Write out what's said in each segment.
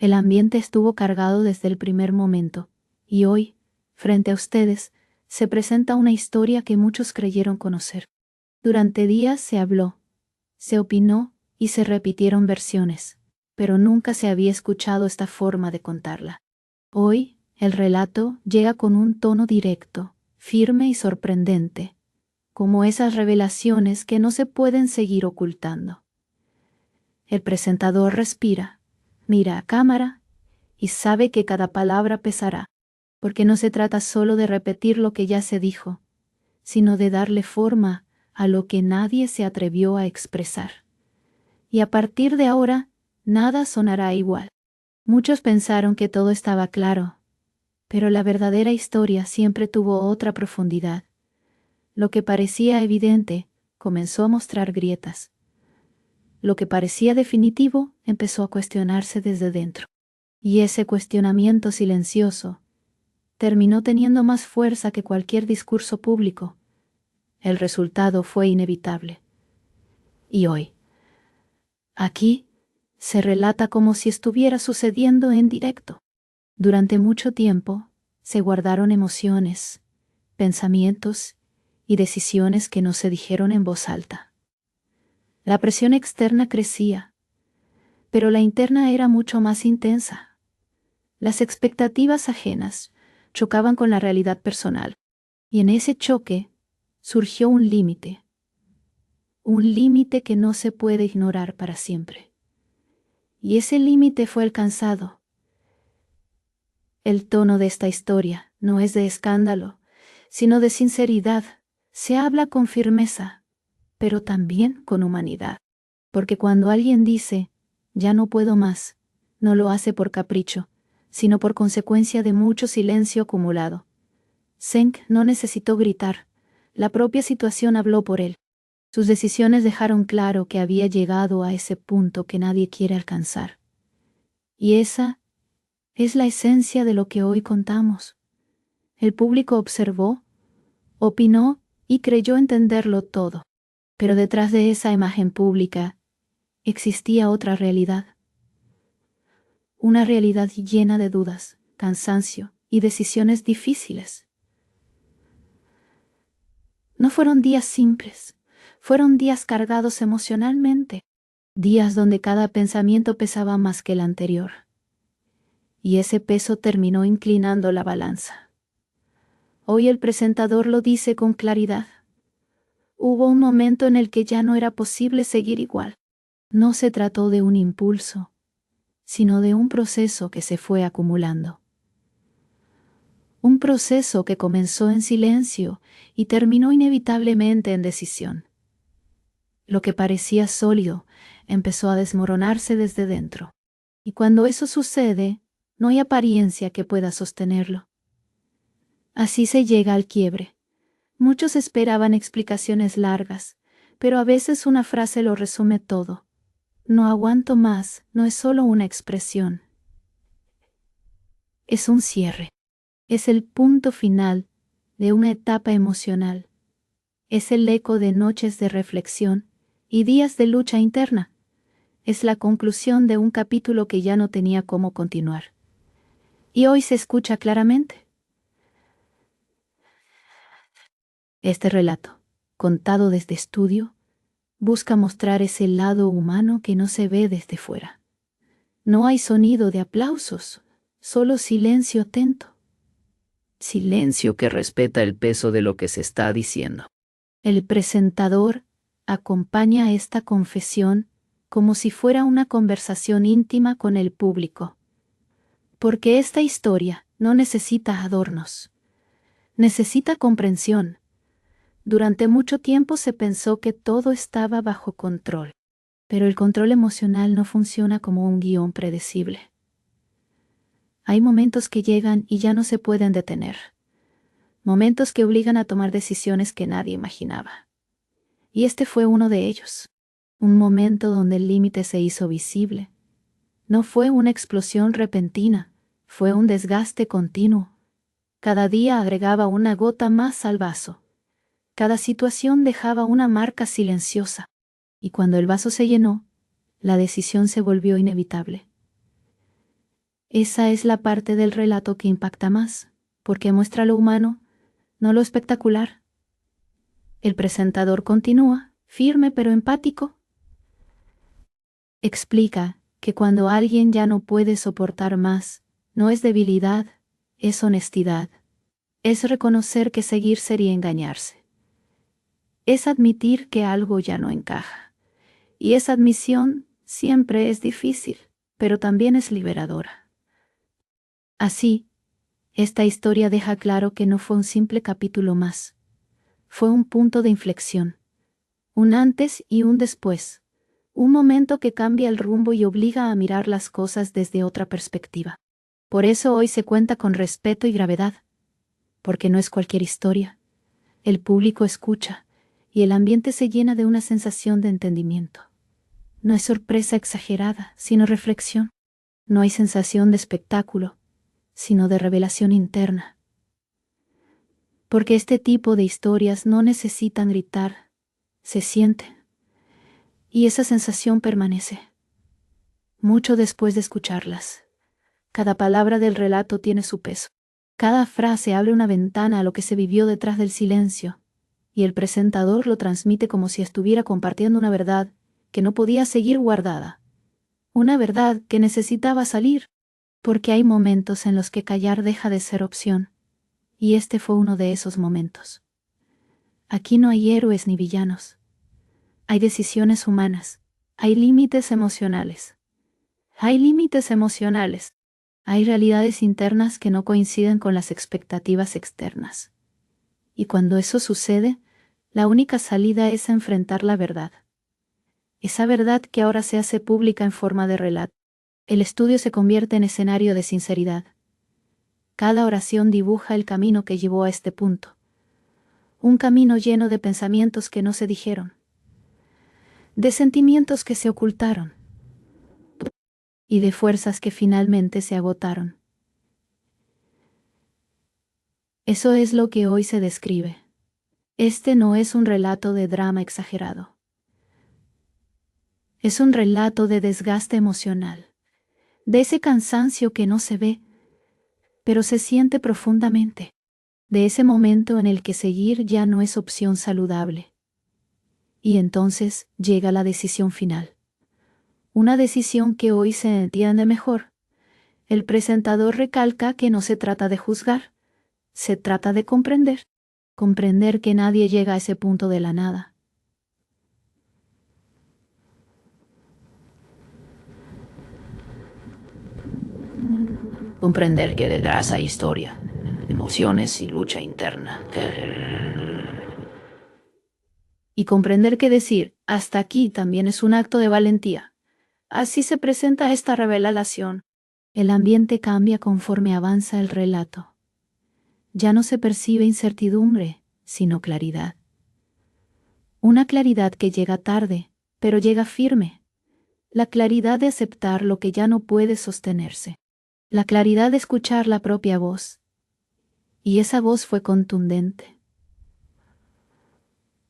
El ambiente estuvo cargado desde el primer momento, y hoy, frente a ustedes, se presenta una historia que muchos creyeron conocer. Durante días se habló, se opinó y se repitieron versiones, pero nunca se había escuchado esta forma de contarla. Hoy, el relato llega con un tono directo, firme y sorprendente, como esas revelaciones que no se pueden seguir ocultando. El presentador respira, mira a cámara y sabe que cada palabra pesará, porque no se trata solo de repetir lo que ya se dijo, sino de darle forma a lo que nadie se atrevió a expresar. Y a partir de ahora, nada sonará igual. Muchos pensaron que todo estaba claro, pero la verdadera historia siempre tuvo otra profundidad. Lo que parecía evidente comenzó a mostrar grietas. Lo que parecía definitivo empezó a cuestionarse desde dentro. Y ese cuestionamiento silencioso terminó teniendo más fuerza que cualquier discurso público. El resultado fue inevitable. Y hoy, aquí, se relata como si estuviera sucediendo en directo. Durante mucho tiempo, se guardaron emociones, pensamientos y decisiones que no se dijeron en voz alta. La presión externa crecía, pero la interna era mucho más intensa. Las expectativas ajenas chocaban con la realidad personal, y en ese choque surgió un límite que no se puede ignorar para siempre. Y ese límite fue alcanzado. El tono de esta historia no es de escándalo, sino de sinceridad. Se habla con firmeza, pero también con humanidad. Porque cuando alguien dice, ya no puedo más, no lo hace por capricho, sino por consecuencia de mucho silencio acumulado. Cenk no necesitó gritar, la propia situación habló por él. Sus decisiones dejaron claro que había llegado a ese punto que nadie quiere alcanzar. Y esa es la esencia de lo que hoy contamos. El público observó, opinó y creyó entenderlo todo. Pero detrás de esa imagen pública existía otra realidad. Una realidad llena de dudas, cansancio y decisiones difíciles. No fueron días simples, fueron días cargados emocionalmente, días donde cada pensamiento pesaba más que el anterior. Y ese peso terminó inclinando la balanza. Hoy el presentador lo dice con claridad. Hubo un momento en el que ya no era posible seguir igual. No se trató de un impulso, sino de un proceso que se fue acumulando. Un proceso que comenzó en silencio y terminó inevitablemente en decisión. Lo que parecía sólido empezó a desmoronarse desde dentro. Y cuando eso sucede, no hay apariencia que pueda sostenerlo. Así se llega al quiebre. Muchos esperaban explicaciones largas, pero a veces una frase lo resume todo. No aguanto más no es solo una expresión. Es un cierre. Es el punto final de una etapa emocional. Es el eco de noches de reflexión y días de lucha interna. Es la conclusión de un capítulo que ya no tenía cómo continuar. Y hoy se escucha claramente. Este relato, contado desde estudio, busca mostrar ese lado humano que no se ve desde fuera. No hay sonido de aplausos, solo silencio atento. Silencio que respeta el peso de lo que se está diciendo. El presentador acompaña esta confesión como si fuera una conversación íntima con el público. Porque esta historia no necesita adornos. Necesita comprensión. Durante mucho tiempo se pensó que todo estaba bajo control, pero el control emocional no funciona como un guión predecible. Hay momentos que llegan y ya no se pueden detener. Momentos que obligan a tomar decisiones que nadie imaginaba. Y este fue uno de ellos. Un momento donde el límite se hizo visible. No fue una explosión repentina, fue un desgaste continuo. Cada día agregaba una gota más al vaso. Cada situación dejaba una marca silenciosa. Y cuando el vaso se llenó, la decisión se volvió inevitable. Esa es la parte del relato que impacta más, porque muestra lo humano, no lo espectacular. El presentador continúa, firme pero empático. Explica que cuando alguien ya no puede soportar más, no es debilidad, es honestidad. Es reconocer que seguir sería engañarse. Es admitir que algo ya no encaja. Y esa admisión siempre es difícil, pero también es liberadora. Así, esta historia deja claro que no fue un simple capítulo más. Fue un punto de inflexión. Un antes y un después. Un momento que cambia el rumbo y obliga a mirar las cosas desde otra perspectiva. Por eso hoy se cuenta con respeto y gravedad. Porque no es cualquier historia. El público escucha, y el ambiente se llena de una sensación de entendimiento. No es sorpresa exagerada, sino reflexión. No hay sensación de espectáculo, sino de revelación interna. Porque este tipo de historias no necesitan gritar, se sienten. Y esa sensación permanece, mucho después de escucharlas. Cada palabra del relato tiene su peso. Cada frase abre una ventana a lo que se vivió detrás del silencio, y el presentador lo transmite como si estuviera compartiendo una verdad que no podía seguir guardada. Una verdad que necesitaba salir, porque hay momentos en los que callar deja de ser opción, y este fue uno de esos momentos. Aquí no hay héroes ni villanos. Hay decisiones humanas, hay límites emocionales. Hay límites emocionales. Hay realidades internas que no coinciden con las expectativas externas. Y cuando eso sucede, la única salida es enfrentar la verdad. Esa verdad que ahora se hace pública en forma de relato. El estudio se convierte en escenario de sinceridad. Cada oración dibuja el camino que llevó a este punto. Un camino lleno de pensamientos que no se dijeron. De sentimientos que se ocultaron. Y de fuerzas que finalmente se agotaron. Eso es lo que hoy se describe. Este no es un relato de drama exagerado. Es un relato de desgaste emocional, de ese cansancio que no se ve, pero se siente profundamente, de ese momento en el que seguir ya no es opción saludable. Y entonces llega la decisión final. Una decisión que hoy se entiende mejor. El presentador recalca que no se trata de juzgar, se trata de comprender. Comprender que nadie llega a ese punto de la nada. Comprender que detrás hay historia, emociones y lucha interna. Y comprender que decir hasta aquí también es un acto de valentía. Así se presenta esta revelación. El ambiente cambia conforme avanza el relato. Ya no se percibe incertidumbre, sino claridad. Una claridad que llega tarde, pero llega firme. La claridad de aceptar lo que ya no puede sostenerse. La claridad de escuchar la propia voz. Y esa voz fue contundente.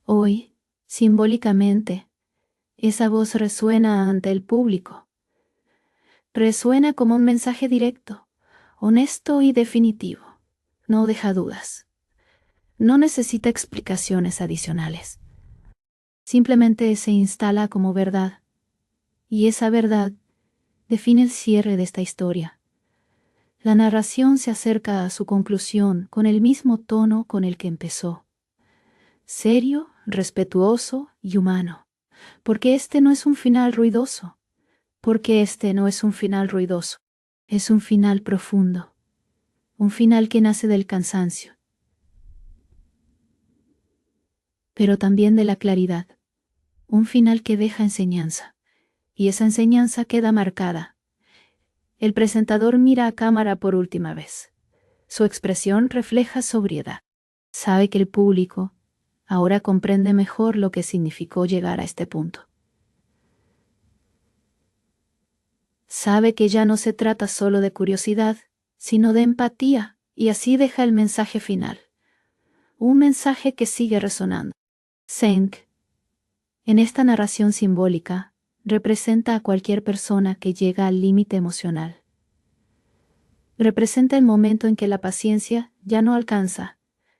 Hoy, simbólicamente, esa voz resuena ante el público. Resuena como un mensaje directo, honesto y definitivo. No deja dudas. No necesita explicaciones adicionales. Simplemente se instala como verdad. Y esa verdad define el cierre de esta historia. La narración se acerca a su conclusión con el mismo tono con el que empezó. Serio, respetuoso y humano. Porque este no es un final ruidoso. Porque este no es un final ruidoso. Es un final profundo. Un final que nace del cansancio. Pero también de la claridad. Un final que deja enseñanza. Y esa enseñanza queda marcada. El presentador mira a cámara por última vez. Su expresión refleja sobriedad. Sabe que el público ahora comprende mejor lo que significó llegar a este punto. Sabe que ya no se trata solo de curiosidad, sino de empatía, y así deja el mensaje final. Un mensaje que sigue resonando. Senk, en esta narración simbólica, representa a cualquier persona que llega al límite emocional. Representa el momento en que la paciencia ya no alcanza.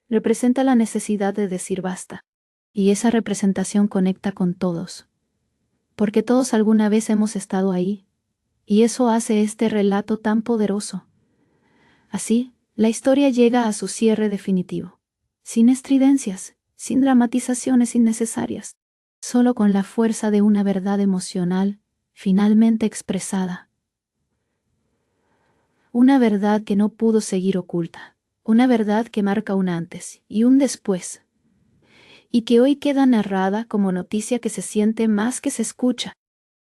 Representa la necesidad de decir basta. Y esa representación conecta con todos. Porque todos alguna vez hemos estado ahí. Y eso hace este relato tan poderoso. Así, la historia llega a su cierre definitivo. Sin estridencias, sin dramatizaciones innecesarias. Solo con la fuerza de una verdad emocional, finalmente expresada. Una verdad que no pudo seguir oculta. Una verdad que marca un antes y un después. Y que hoy queda narrada como noticia que se siente más que se escucha.